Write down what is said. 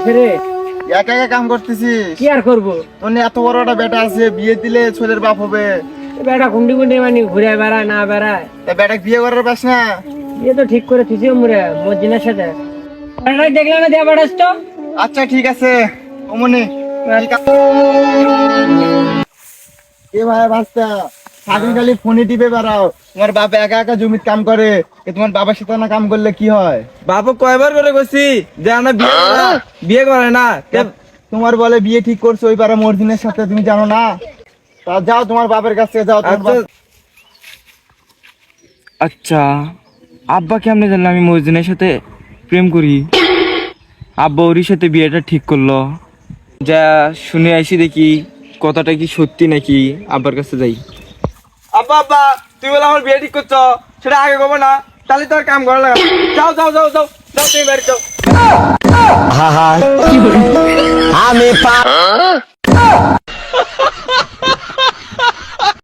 করতেছে রে? একা একা কাম করতেছি। কি আর করবো? তোর এত বড় একটা বেটা আছে, বিয়ে দিলে ছেলের বাপ হবে। বেটা কুন্ডি কুন্ডি মানে ঘুরে বেড়ায় না বেড়ায়? তা বেটা বিয়ে করার পাস না? বিয়ে তো ঠিক করে থুসিও মুরে মর্জিনার সাথে। বেটাই দেখলাম না দিয়া বেড়াস তো। আচ্ছা ঠিক আছে অমনি। এ ভাই বাস্তা সারাদিন খালি ফোনে টিপে বেড়াও। তোমার বাপ একা একা জমির কাম করে, তোমার বাবার সাথে না কাম করলে কি হয়? বাপু কয়বার করে কইছি যে আমরা বিয়ে করে না। তোমার বলে বিয়ে ঠিক করছো ওই পাড়া মর্জিনের সাথে, তুমি জানো না? তা যাও তোমার বাপের কাছে যাও। আচ্ছা আব্বা কেমনে জানলো আমি মর্জিনের সাথে প্রেম করি? আব্বা ওরই সাথে বিয়েটা ঠিক করলো। যা শুনে আইসি দেখি কথাটা কি সত্যি নাকি। আব্বার কাছে যাই। আব্বা আব্বা তুই বলে আমার বিয়ে ঠিক করছো, সেটা আগে কব না, তাহলে তোর কাম করা লাগা। যাও যাও যাও যাও যাও তুমি বাড়ি যাও। আমি